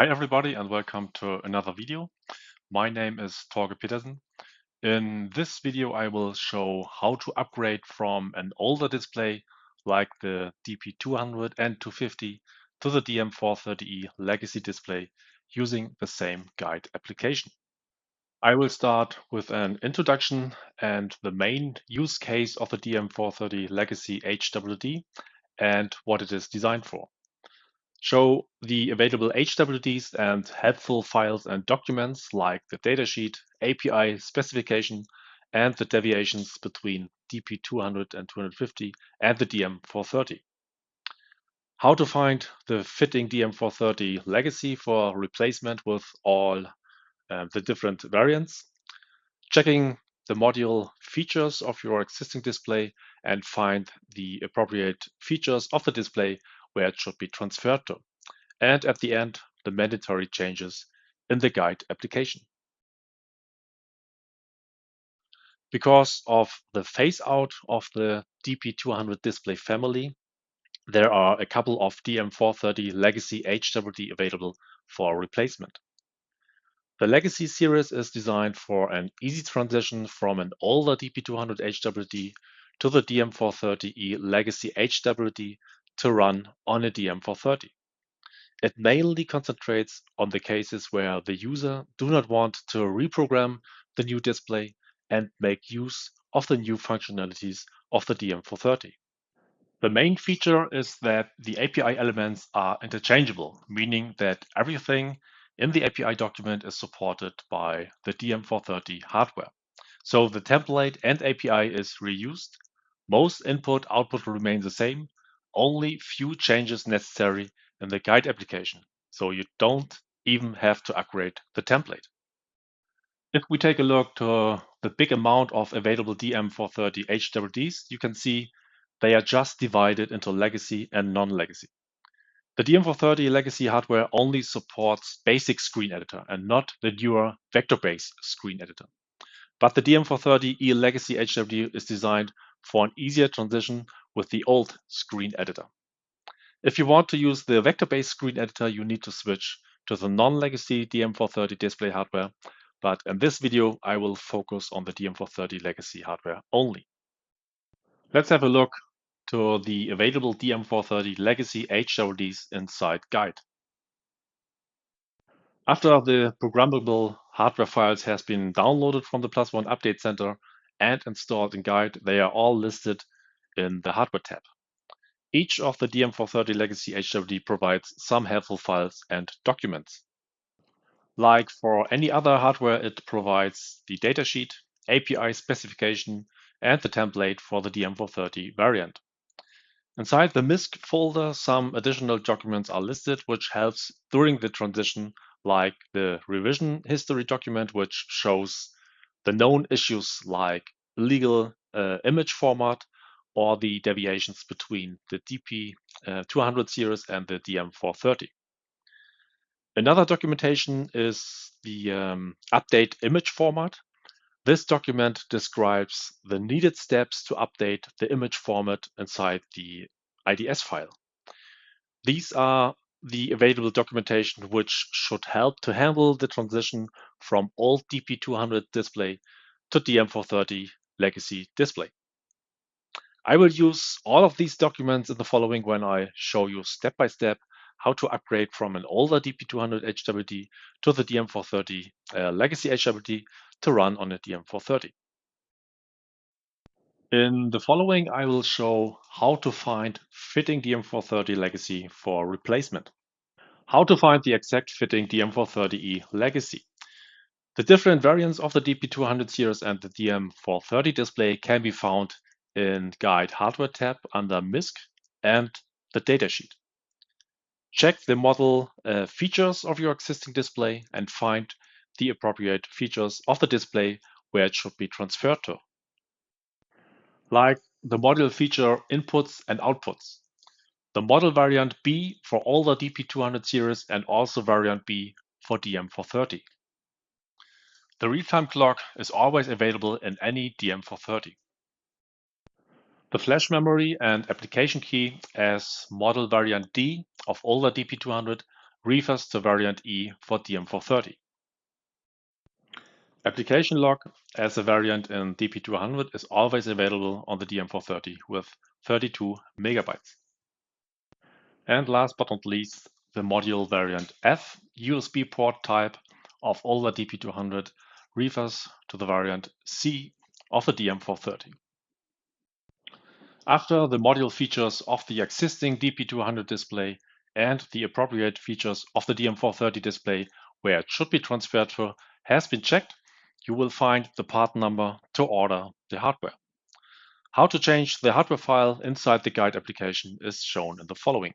Hi everybody and welcome to another video. My name is Torge Petersen. In this video I will show how to upgrade from an older display like the DP200 and 250 to the DM430E Legacy Display using the same guide application. I will start with an introduction and the main use case of the DM430 Legacy HWD and what it is designed for. Show the available HWDs and helpful files and documents like the datasheet, API specification, and the deviations between DP200 and 250 and the DM430. How to find the fitting DM430 legacy for replacement with all the different variants. Checking the module features of your existing display and find the appropriate features of the display where it should be transferred to. And at the end, the mandatory changes in the guide application. Because of the phase out of the DP200 display family, there are a couple of DM430 Legacy HWD available for replacement. The Legacy series is designed for an easy transition from an older DP200 HWD to the DM430E Legacy HWD to run on a DM430. It mainly concentrates on the cases where the user do not want to reprogram the new display and make use of the new functionalities of the DM430. The main feature is that the API elements are interchangeable, meaning that everything in the API document is supported by the DM430 hardware. So the template and API is reused. Most input/output remain the same, only few changes necessary in the guide application. So you don't even have to upgrade the template. If we take a look to the big amount of available DM430 HWDs, you can see they are just divided into legacy and non-legacy. The DM430 legacy hardware only supports basic screen editor and not the newer vector-based screen editor. But the DM430E Legacy HWD is designed for an easier transition with the old screen editor. If you want to use the vector-based screen editor, you need to switch to the non-legacy DM430 display hardware. But in this video, I will focus on the DM430 legacy hardware only. Let's have a look to the available DM430 legacy HWDs inside Guide. After the programmable hardware files has been downloaded from the PLUS+1 Update Center and installed in Guide, they are all listed in the Hardware tab. Each of the DM430 legacy HWD provides some helpful files and documents. Like for any other hardware, it provides the datasheet, API specification, and the template for the DM430 variant. Inside the MISC folder, some additional documents are listed, which helps during the transition, like the revision history document, which shows the known issues like illegal image format or the deviations between the DP200 series and the DM430. Another documentation is the update image format. This document describes the needed steps to update the image format inside the IDS file. These are the available documentation which should help to handle the transition from old DP200 display to DM430 legacy display. I will use all of these documents in the following when I show you step by step how to upgrade from an older DP200 HWD to the DM430 legacy HWD to run on a DM430. In the following, I will show how to find fitting DM430 legacy for replacement. How to find the exact fitting DM430E legacy. The different variants of the DP200 series and the DM430 display can be found in Guide Hardware tab under MISC and the datasheet. Check the model features of your existing display and find the appropriate features of the display where it should be transferred to, like the module feature inputs and outputs. The model variant B for all the DP200 series and also variant B for DM430. The real-time clock is always available in any DM430. The flash memory and application key as model variant D of older DP200 refers to variant E for DM430. Application log as a variant in DP200 is always available on the DM430 with 32 megabytes. And last but not least, the module variant F, USB port type of older DP200, refers to the variant C of the DM430. After the module features of the existing DP200 display and the appropriate features of the DM430 display where it should be transferred to has been checked, you will find the part number to order the hardware. How to change the hardware file inside the guide application is shown in the following.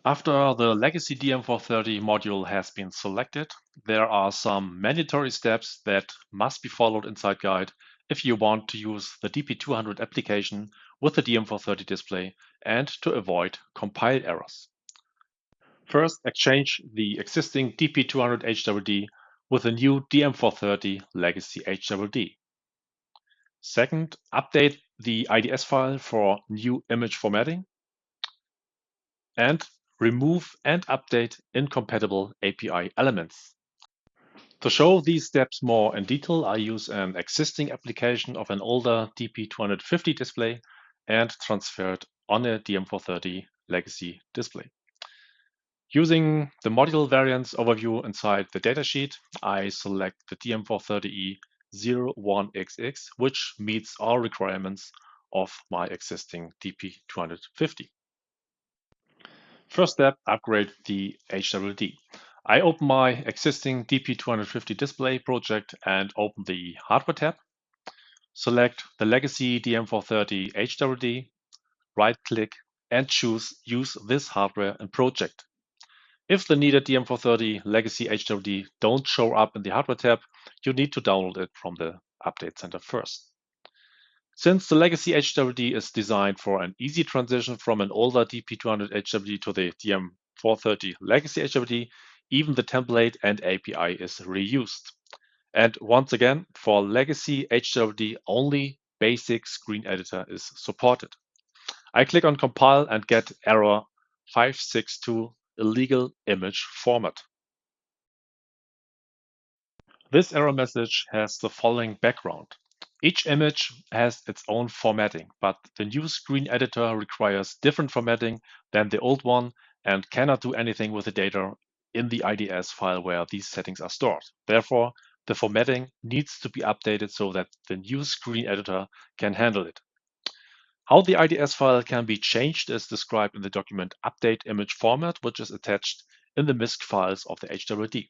After the legacy DM430 module has been selected, there are some mandatory steps that must be followed inside guide if you want to use the DP200 application with the DM430 display and to avoid compile errors. First, exchange the existing DP200 HWD with a new DM430 legacy HWD. Second, update the IDS file for new image formatting. And remove and update incompatible API elements. To show these steps more in detail, I use an existing application of an older DP250 display and transfer it on a DM430 legacy display. Using the module variants overview inside the datasheet, I select the DM430E-01XX, which meets all requirements of my existing DP250. First step, upgrade the HWD. I open my existing DP250 display project and open the Hardware tab. Select the legacy DM430 HWD, right-click and choose Use this hardware in project. If the needed DM430 legacy HWD don't show up in the Hardware tab, you need to download it from the Update Center first. Since the legacy HWD is designed for an easy transition from an older DP200 HWD to the DM430 legacy HWD, even the template and API is reused. And once again, for legacy HWD, only basic screen editor is supported. I click on compile and get error 562 illegal image format. This error message has the following background. Each image has its own formatting, but the new screen editor requires different formatting than the old one and cannot do anything with the data in the IDS file where these settings are stored. Therefore, the formatting needs to be updated so that the new screen editor can handle it. How the IDS file can be changed is described in the document Update Image Format, which is attached in the MISC files of the HWD.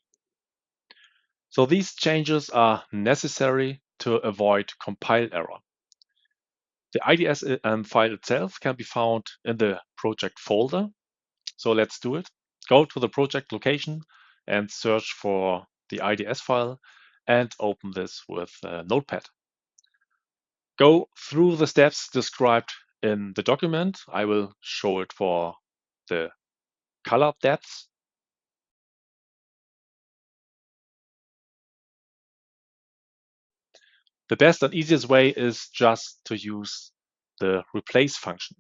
So these changes are necessary to avoid compile error. The IDS file itself can be found in the project folder. So let's do it. Go to the project location and search for the IDS file and open this with Notepad. Go through the steps described in the document. I will show it for the color depths. The best and easiest way is just to use the replace function.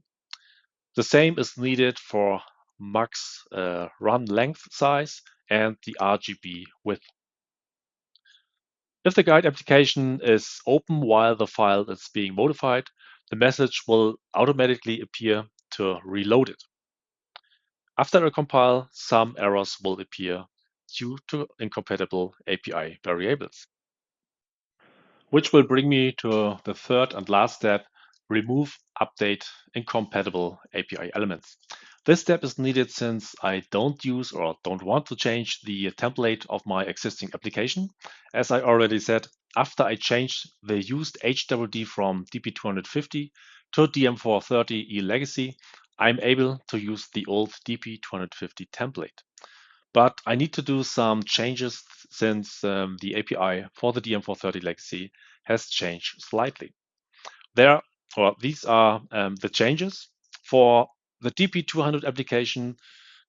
The same is needed for max run length size and the RGB width. If the guide application is open while the file is being modified, the message will automatically appear to reload it. After a compile, some errors will appear due to incompatible API variables. Which will bring me to the third and last step, remove update incompatible API elements. This step is needed since I don't use or don't want to change the template of my existing application. As I already said, after I changed the used HWD from DP250 to DM430E-Legacy, I'm able to use the old DP250 template. But I need to do some changes since the API for the DM430 legacy has changed slightly. These are the changes. For the DP200 application,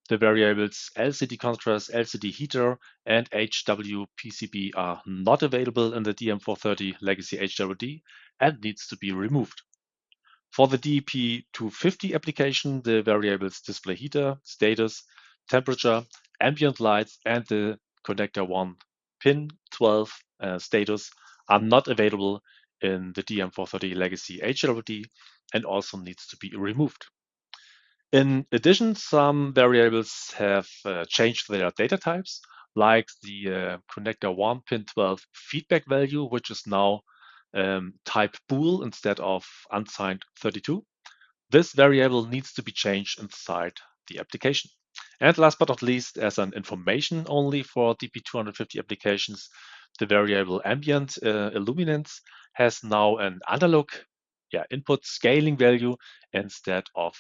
the variables LCD contrast, LCD heater, and HWPCB are not available in the DM430 legacy HWD and needs to be removed. For the DP250 application, the variables display heater, status, temperature, ambient lights, and the connector 1 pin 12 status are not available in the DM430 Legacy HWD and also needs to be removed. In addition, some variables have changed their data types, like the connector 1 pin 12 feedback value, which is now type bool instead of unsigned 32. This variable needs to be changed inside the application. And last but not least, as an information only for DP250 applications, the variable ambient illuminance has now an analog input scaling value instead of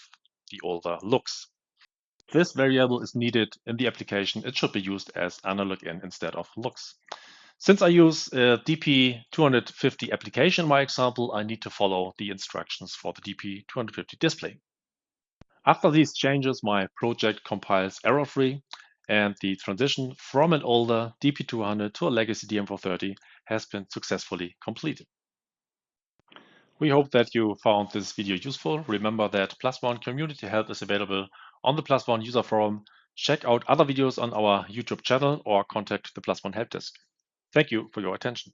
the older lux. This variable is needed in the application. It should be used as analog in instead of lux. Since I use DP250 application in my example, I need to follow the instructions for the DP250 display. After these changes, my project compiles error-free, and the transition from an older DP200 to a legacy DM430 has been successfully completed. We hope that you found this video useful. Remember that PLUS+1 community help is available on the PLUS+1 user forum. Check out other videos on our YouTube channel or contact the PLUS+1 help desk. Thank you for your attention.